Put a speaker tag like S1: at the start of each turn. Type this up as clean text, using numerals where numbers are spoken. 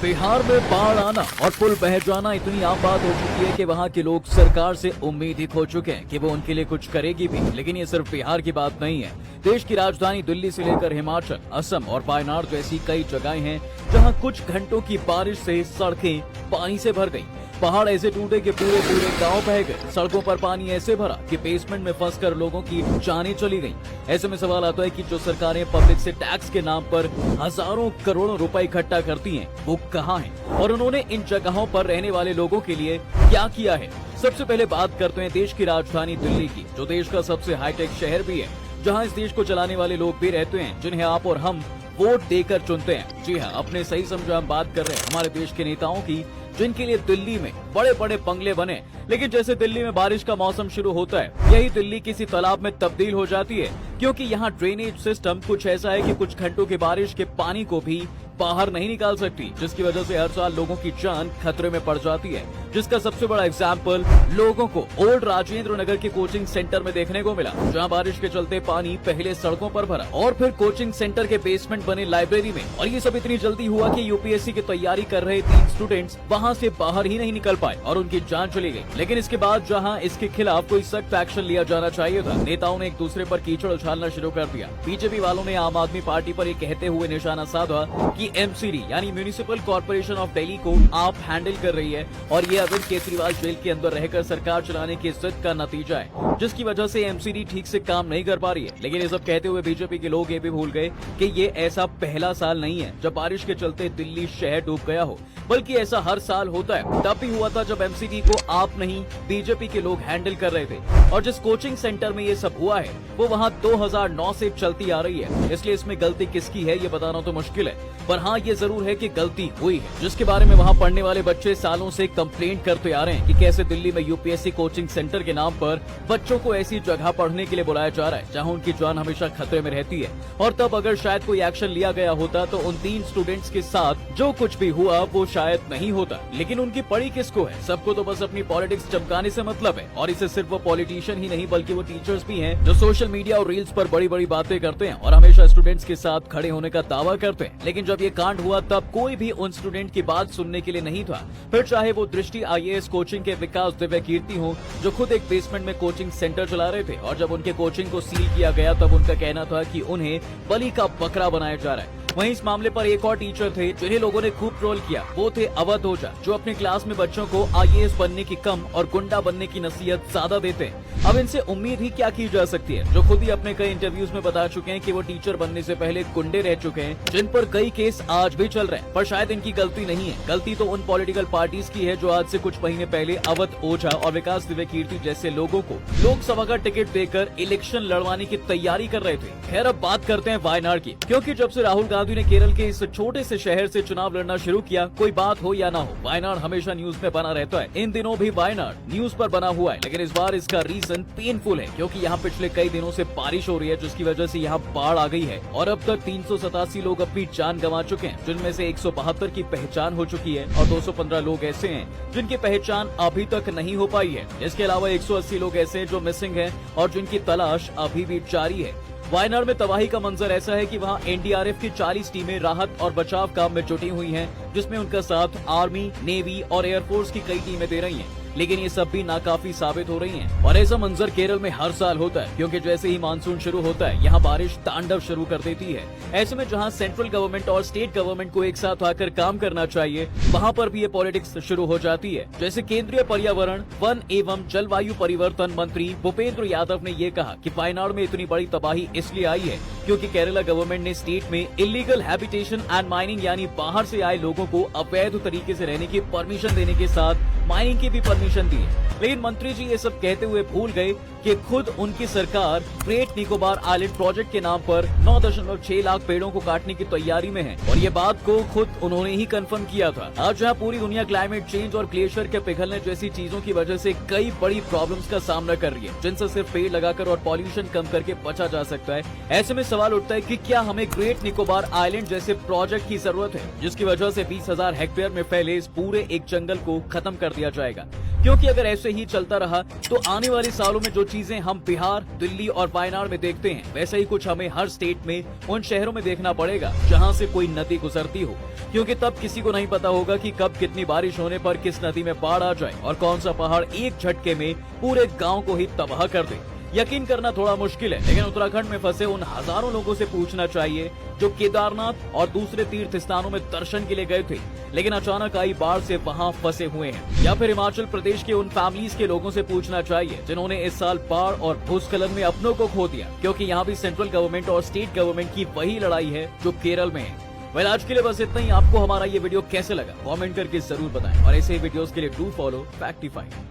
S1: बिहार में बाढ़ आना और पुल बह जाना इतनी आम बात हो चुकी है कि वहाँ के लोग सरकार से उम्मीद ही खो चुके हैं कि वो उनके लिए कुछ करेगी भी। लेकिन ये सिर्फ बिहार की बात नहीं है। देश की राजधानी दिल्ली से लेकर हिमाचल, असम और वायनाड जैसी कई जगहें हैं जहाँ कुछ घंटों की बारिश से सड़कें पानी से भर गई। पहाड़ ऐसे टूटे कि पूरे पूरे गांव बह गए। सड़कों पर पानी ऐसे भरा कि बेसमेंट में फंसकर लोगों की जानें चली गईं। ऐसे में सवाल आता है कि जो सरकारें पब्लिक से टैक्स के नाम पर हजारों करोड़ों रुपए इकट्ठा करती हैं, वो कहाँ हैं और उन्होंने इन जगहों पर रहने वाले लोगों के लिए क्या किया है। सबसे पहले बात करते हैं देश की राजधानी दिल्ली की, जो देश का सबसे हाईटेक शहर भी है, जहाँ इस देश को चलाने वाले लोग भी रहते हैं, जिन्हें आप और हम वोट देकर चुनते हैं। जी हाँ, अपने सही समझो, हम बात कर रहे हैं हमारे देश के नेताओं की, जिनके लिए दिल्ली में बड़े बड़े बंगले बने। लेकिन जैसे दिल्ली में बारिश का मौसम शुरू होता है, यही दिल्ली किसी तालाब में तब्दील हो जाती है, क्योंकि यहाँ ड्रेनेज सिस्टम कुछ ऐसा है कि कुछ घंटों की बारिश के पानी को भी बाहर नहीं निकाल सकती, जिसकी वजह से हर साल लोगों की जान खतरे में पड़ जाती है। जिसका सबसे बड़ा एग्जाम्पल लोगों को ओल्ड राजेंद्र नगर के कोचिंग सेंटर में देखने को मिला, जहां बारिश के चलते पानी पहले सड़कों पर भरा और फिर कोचिंग सेंटर के बेसमेंट बने लाइब्रेरी में। और ये सब इतनी जल्दी हुआ कि यूपीएससी की तैयारी कर रहे 3 स्टूडेंट्स वहां से बाहर ही नहीं निकल पाए और उनकी जान चली गई। लेकिन इसके बाद जहां इसके खिलाफ कोई सख्त एक्शन लिया जाना चाहिए था, नेताओं ने एक दूसरे पर कीचड़ उछालना शुरू कर दिया। बीजेपी वालों ने आम आदमी पार्टी पर ये कहते हुए निशाना साधा कि एमसीडी यानी म्यूनिसिपल कॉर्पोरेशन ऑफ दिल्ली को आप हैंडल कर रही है और ये अरविंद केजरीवाल जेल के अंदर रहकर सरकार चलाने की जिद का नतीजा है, जिसकी वजह से एमसीडी ठीक से काम नहीं कर पा रही है। लेकिन ये सब कहते हुए बीजेपी के लोग ये भी भूल गए कि ये ऐसा पहला साल नहीं है जब बारिश के चलते दिल्ली शहर डूब गया हो, बल्कि ऐसा हर साल होता है। तब भी हुआ था जब एमसीडी को आप नहीं बीजेपी के लोग हैंडल कर रहे थे। और जिस कोचिंग सेंटर में ये सब हुआ है वो वहाँ 2009 से चलती आ रही है, इसलिए इसमें गलती किसकी है ये बताना तो मुश्किल है। पर हाँ, ये जरूर है कि गलती हुई है, जिसके बारे में वहाँ पढ़ने वाले बच्चे सालों से कंप्लेंट करते आ रहे हैं कि कैसे दिल्ली में यूपीएससी कोचिंग सेंटर के नाम पर बच्चों को ऐसी जगह पढ़ने के लिए बुलाया जा रहा है जहाँ उनकी जान हमेशा खतरे में रहती है। और तब अगर शायद कोई एक्शन लिया गया होता तो उन 3 स्टूडेंट्स के साथ जो कुछ भी हुआ वो शायद नहीं होता। लेकिन उनकी पड़ी किसको है? सबको तो बस अपनी पॉलिटिक्स चमकाने से मतलब है। और इसे सिर्फ वो पॉलिटिशियन ही नहीं बल्कि वो टीचर्स भी हैं जो सोशल मीडिया और रील्स पर बड़ी बड़ी बातें करते हैं और हमेशा स्टूडेंट्स के साथ खड़े होने का दावा करते हैं। लेकिन जब ये कांड हुआ तब कोई भी उन स्टूडेंट की बात सुनने के लिए नहीं था। फिर चाहे वो दृष्टि आईएएस कोचिंग के विकास दिव्य कीर्ति हो, जो खुद एक बेसमेंट में कोचिंग सेंटर चला रहे थे, और जब उनके कोचिंग को सील किया गया तब उनका कहना था कि उन्हें बलि का बकरा बनाया जा रहा है। वहीं इस मामले पर एक और टीचर थे जिन्हें लोगों ने खूब ट्रोल किया, वो थे अवध ओझा, जो अपने क्लास में बच्चों को आईएएस बनने की कम और गुंडा बनने की नसीहत ज्यादा देते हैं। अब इनसे उम्मीद ही क्या की जा सकती है, जो खुद ही अपने कई इंटरव्यूज में बता चुके हैं कि वो टीचर बनने से पहले गुंडे रह चुके हैं, जिन पर कई केस आज भी चल रहे हैं। पर शायद इनकी गलती नहीं है, गलती तो उन पॉलिटिकल पार्टीज की है जो आज से कुछ महीने पहले अवध ओझा और विकास दिव्य कीर्ति जैसे लोगों को लोकसभा का टिकट देकर इलेक्शन लड़वाने की तैयारी कर रहे थे। खैर, अब बात करते हैं वायनाड की, क्योंकि जब से राहुल गांधी ने केरल के इस छोटे से शहर से चुनाव लड़ना शुरू किया, कोई बात हो या ना हो, वायनाड हमेशा न्यूज में बना रहता है। इन दिनों भी वायनाड न्यूज पर बना हुआ है, लेकिन इस बार इसका रीजन पेनफुल है, क्योंकि यहाँ पिछले कई दिनों से बारिश हो रही है, जिसकी वजह से यहाँ बाढ़ आ गई है और अब तक 387 लोग अपनी जान गंवा चुके हैं, जिनमें से 172 की पहचान हो चुकी है और 215 लोग ऐसे हैं जिनकी पहचान अभी तक नहीं हो पाई है। इसके अलावा 180 लोग ऐसे हैं जो मिसिंग हैं और जिनकी तलाश अभी भी जारी है। वायनाड में तबाही का मंजर ऐसा है कि वहाँ एनडीआरएफ की 40 टीमें राहत और बचाव काम में जुटी हुई हैं, जिसमें उनका साथ आर्मी, नेवी और एयरफोर्स की कई टीमें दे रही हैं। लेकिन ये सब भी नाकाफी साबित हो रही हैं। और ऐसा मंजर केरल में हर साल होता है, क्योंकि जैसे ही मानसून शुरू होता है यहाँ बारिश तांडव शुरू कर देती है। ऐसे में जहाँ सेंट्रल गवर्नमेंट और स्टेट गवर्नमेंट को एक साथ आकर काम करना चाहिए, वहाँ पर भी ये पॉलिटिक्स शुरू हो जाती है। जैसे केंद्रीय पर्यावरण, वन एवं जलवायु परिवर्तन मंत्री भूपेंद्र यादव ने ये कहा कि वायनाड में इतनी बड़ी तबाही इसलिए आई है क्योंकि केरला गवर्नमेंट ने स्टेट में इलीगल हैबिटेशन एंड माइनिंग यानी बाहर से आए लोगों को अवैध तरीके से रहने की परमिशन देने के साथ माइनिंग की भी परमिशन दी है। लेकिन मंत्री जी ये सब कहते हुए भूल गए कि खुद उनकी सरकार ग्रेट निकोबार आइलैंड प्रोजेक्ट के नाम पर 9.6 लाख पेड़ों को काटने की तैयारी में है और ये बात को खुद उन्होंने ही कंफर्म किया था। आज जहाँ पूरी दुनिया क्लाइमेट चेंज और ग्लेशियर के पिघलने जैसी चीजों की वजह से कई बड़ी प्रॉब्लम्स का सामना कर रही है, जिनसे सिर्फ पेड़ लगाकर और पॉल्यूशन कम करके बचा जा सकता है। ऐसे में सवाल उठता है कि क्या हमें ग्रेट निकोबार आइलैंड जैसे प्रोजेक्ट की जरूरत है, जिसकी वजह से 20,000 हेक्टेयर में फैले इस पूरे एक जंगल को खत्म कर दिया जाएगा। क्योंकि अगर ऐसे ही चलता रहा तो आने वाले सालों में जो चीजें हम बिहार, दिल्ली और वायनाड में देखते हैं, वैसा ही कुछ हमें हर स्टेट में उन शहरों में देखना पड़ेगा जहां से कोई नदी गुजरती हो। क्योंकि तब किसी को नहीं पता होगा कि कब कितनी बारिश होने पर किस नदी में बाढ़ आ जाए और कौन सा पहाड़ एक झटके में पूरे गांव को ही तबाह कर दे। यकीन करना थोड़ा मुश्किल है, लेकिन उत्तराखंड में फंसे उन हजारों लोगों से पूछना चाहिए जो केदारनाथ और दूसरे तीर्थ स्थानों में दर्शन के लिए गए थे, लेकिन अचानक आई बाढ़ से वहां फंसे हुए हैं। या फिर हिमाचल प्रदेश के उन फैमिलीज के लोगों से पूछना चाहिए जिन्होंने इस साल बाढ़ और भूस्खलन में अपनों को खो दिया, क्योंकि यहाँ भी सेंट्रल गवर्नमेंट और स्टेट गवर्नमेंट की वही लड़ाई है जो केरल में है। वेल, आज के लिए बस इतना ही। आपको हमारा ये वीडियो कैसे लगा कमेंट करके जरूर बताएं और ऐसे ही वीडियोस के लिए डू फॉलो फैक्टिफाई।